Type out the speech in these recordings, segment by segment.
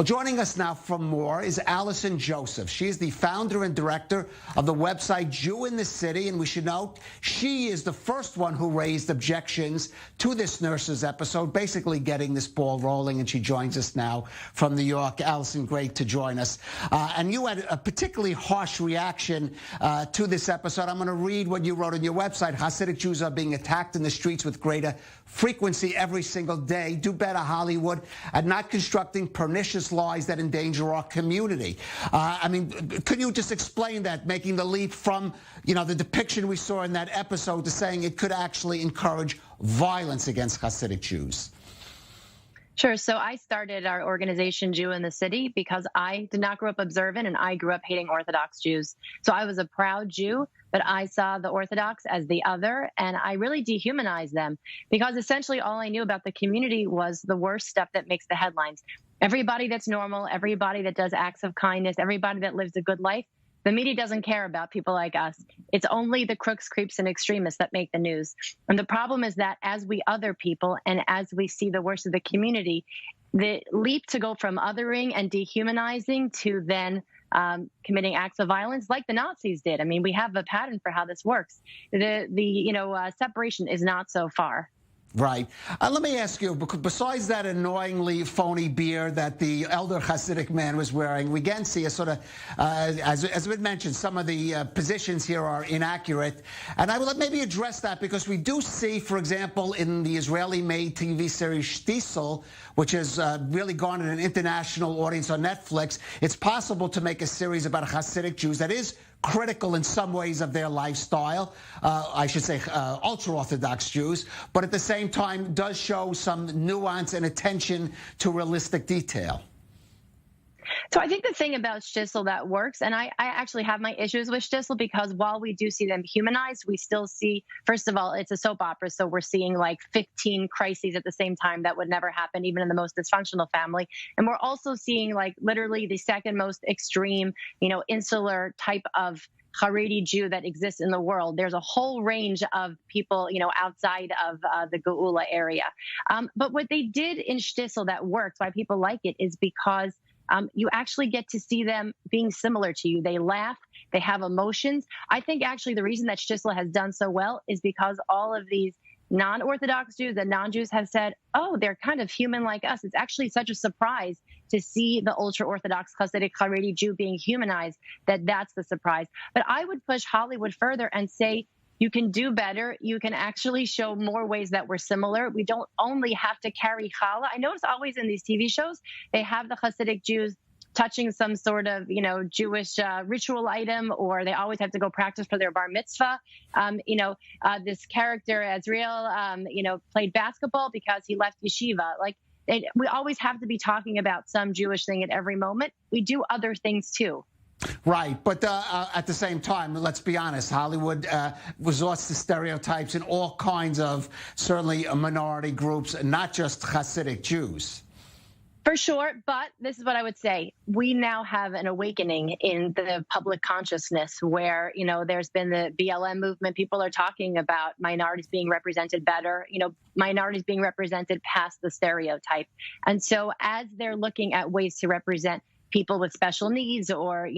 Well, joining us now for more is Allison Joseph. She is the founder and director of the website Jew in the City, and we should note she is the first one who raised objections to this nurse's episode, basically getting this ball rolling, and she joins us now from New York. Allison, great to join us. And you had a particularly harsh reaction to this episode. I'm going to read what you wrote on your website. Hasidic Jews are being attacked in the streets with greater frequency every single day. Do better, Hollywood, at not constructing pernicious lies that endanger our community. I mean, could you just explain that, making the leap from, the depiction we saw in that episode to saying it could actually encourage violence against Hasidic Jews? Sure. So I started our organization Jew in the City because I did not grow up observant and I grew up hating Orthodox Jews. So I was a proud Jew, but I saw the Orthodox as the other, and I really dehumanized them because essentially all I knew about the community was the worst stuff that makes the headlines. Everybody that's normal, everybody that does acts of kindness, everybody that lives a good life, the media doesn't care about people like us. It's only the crooks, creeps, and extremists that make the news. And the problem is that as we other people and as we see the worst of the community, the leap to go from othering and dehumanizing to then committing acts of violence like the Nazis did. I mean, we have a pattern for how this works. The separation is not so far. Right. Let me ask you, because besides that annoyingly phony beard that the elder Hasidic man was wearing, we again see a sort of, as we mentioned, some of the positions here are inaccurate. And I will maybe address that because we do see, for example, in the Israeli-made TV series Shtisel, which has really garnered an international audience on Netflix, it's possible to make a series about Hasidic Jews that is critical in some ways of their lifestyle, I should say ultra-Orthodox Jews, but at the same time does show some nuance and attention to realistic detail. So I think the thing about Shtisel that works, and I actually have my issues with Shtisel because while we do see them humanized, we still see, first of all, it's a soap opera, so we're seeing like 15 crises at the same time that would never happen, even in the most dysfunctional family. And we're also seeing like literally the second most extreme, insular type of Haredi Jew that exists in the world. There's a whole range of people, outside of the Geula area. But what they did in Shtisel that works, why people like it, is because you actually get to see them being similar to you. They laugh, they have emotions. I think actually the reason that Shtisel has done so well is because all of these non-Orthodox Jews and non-Jews have said, oh, they're kind of human like us. It's actually such a surprise to see the ultra-Orthodox Hasidic Haredi Jew being humanized that's the surprise. But I would push Hollywood further and say, you can do better. You can actually show more ways that we're similar. We don't only have to carry challah. I notice always in these TV shows, they have the Hasidic Jews touching some sort of, Jewish ritual item, or they always have to go practice for their bar mitzvah. This character, Azriel, played basketball because he left yeshiva. We always have to be talking about some Jewish thing at every moment. We do other things too. Right, but at the same time, let's be honest, Hollywood resorts to stereotypes in all kinds of, certainly, minority groups, and not just Hasidic Jews. For sure, but this is what I would say. We now have an awakening in the public consciousness where, there's been the BLM movement. People are talking about minorities being represented better, minorities being represented past the stereotype. And so as they're looking at ways to represent people with special needs or,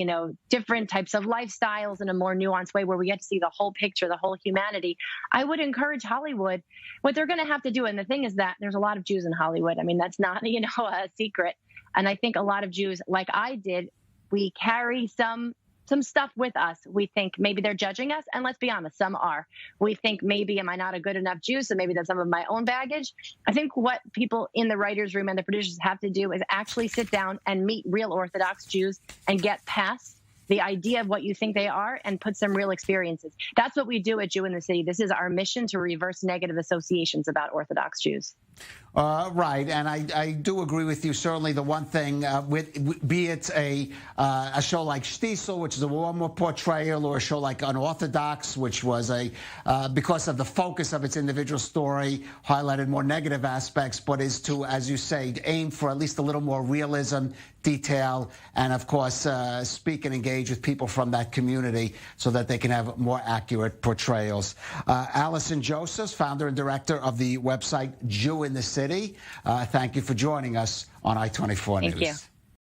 different types of lifestyles in a more nuanced way where we get to see the whole picture, the whole humanity, I would encourage Hollywood. What they're going to have to do, and the thing is that there's a lot of Jews in Hollywood. I mean, that's not, a secret. And I think a lot of Jews, like I did, we carry some stuff with us. We think maybe they're judging us. And let's be honest, some are. We think maybe, am I not a good enough Jew? So maybe that's some of my own baggage. I think what people in the writer's room and the producers have to do is actually sit down and meet real Orthodox Jews and get past the idea of what you think they are and put some real experiences. That's what we do at Jew in the City. This is our mission to reverse negative associations about Orthodox Jews. Right, and I do agree with you. Certainly, the one thing, be it a show like Shtisel, which is a warmer portrayal, or a show like Unorthodox, which was because of the focus of its individual story, highlighted more negative aspects, but is to, as you say, aim for at least a little more realism, detail, and of course, speak and engage with people from that community so that they can have more accurate portrayals. Allison Joseph, founder and director of the website Jew in the City. Thank you for joining us on i24 News. Thank you.